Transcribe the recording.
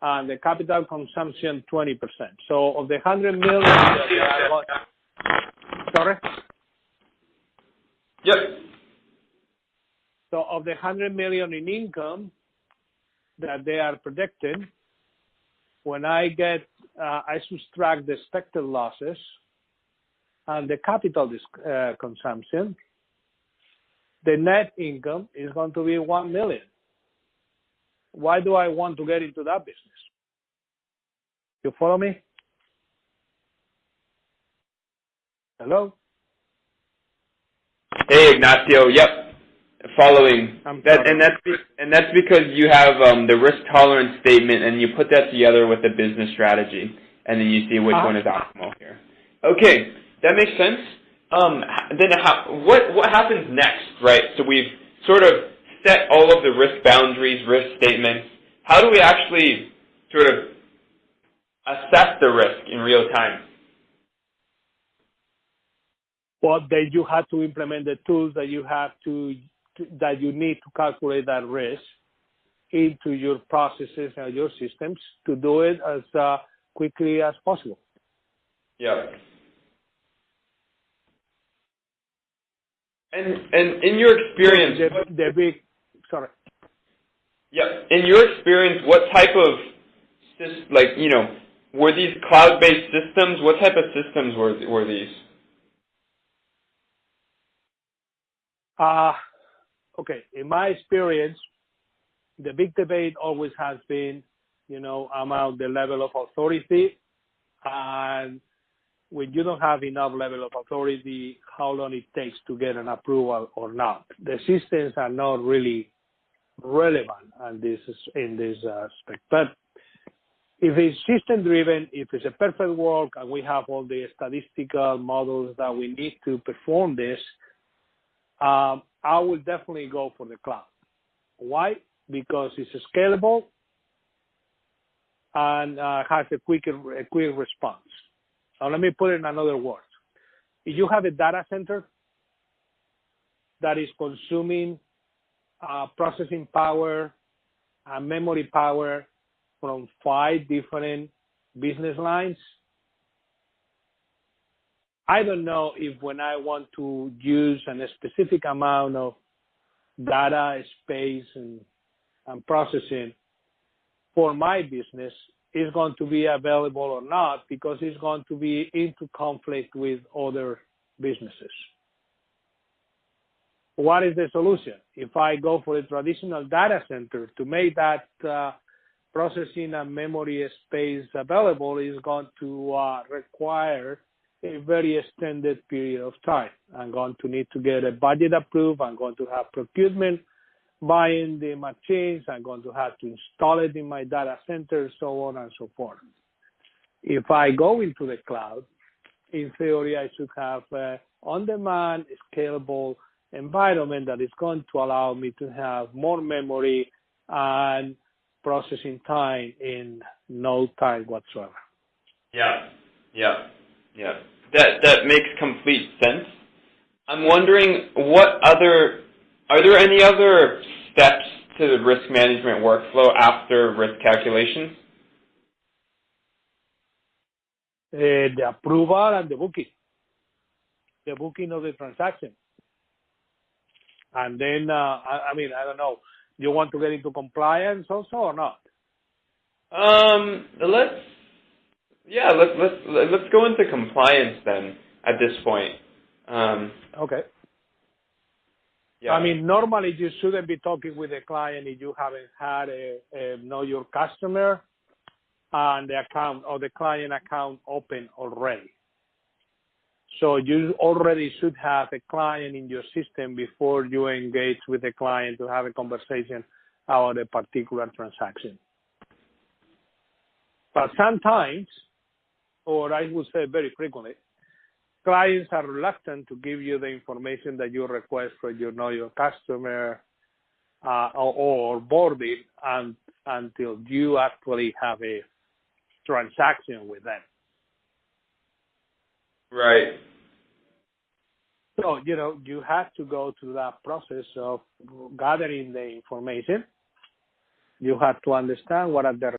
and the capital consumption 20%. So of the 100 million that they are sorry? Yep. So of the 100 million in income that they are predicting, when I subtract the expected losses and the capital consumption, the net income is going to be 1 million. Why do I want to get into that business? You follow me? Hello? Hey, Ignacio. Yep. Following. And that's because you have the risk tolerance statement, and you put that together with the business strategy, and then you see which one is optimal here. Okay, that makes sense. Then what happens next, right? So we've sort of set all of the risk boundaries, risk statements. How do we actually sort of assess the risk in real time? Well, then you have to implement the tools that you have that you need to calculate that risk into your processes and your systems to do it as quickly as possible. Yeah. And in your experience, Yeah. In your experience, what type of were these cloud-based systems? What type of systems were these? Okay. In my experience, the big debate always has been, about the level of authority, and when you don't have enough level of authority, how long it takes to get an approval or not. The systems are not really relevant in this aspect. But if it's system-driven, if it's a perfect world, and we have all the statistical models that we need to perform this, I will definitely go for the cloud. Why? Because it's scalable and has a quick response. Now, let me put it in another words. If you have a data center that is consuming processing power and memory power from 5 different business lines, I don't know if when I want to use a specific amount of data, space, and processing for my business is going to be available or not, because it's going to be into conflict with other businesses. What is the solution? If I go for a traditional data center, to make that processing and memory space available is going to require a very extended period of time. I'm going to need to get a budget approved. I'm going to have procurement buying the machines. I'm going to have to install it in my data center, so on and so forth. If I go into the cloud, in theory, I should have an on-demand, scalable environment that is going to allow me to have more memory and processing time in no time whatsoever. Yeah. That makes complete sense. I'm wondering, are there any other steps to the risk management workflow after risk calculations? The approval and the booking of the transaction. And then, I don't know, you want to get into compliance also or not? Let's go into compliance then at this point. Okay. Yeah. Normally you shouldn't be talking with a client if you haven't had a know your customer and the account or the client account open already. So you already should have a client in your system before you engage with the client to have a conversation about a particular transaction. But sometimes, or I would say very frequently, clients are reluctant to give you the information that you request for your know your customer or boarding until you actually have a transaction with them. Right. So, you have to go through that process of gathering the information. You have to understand what are the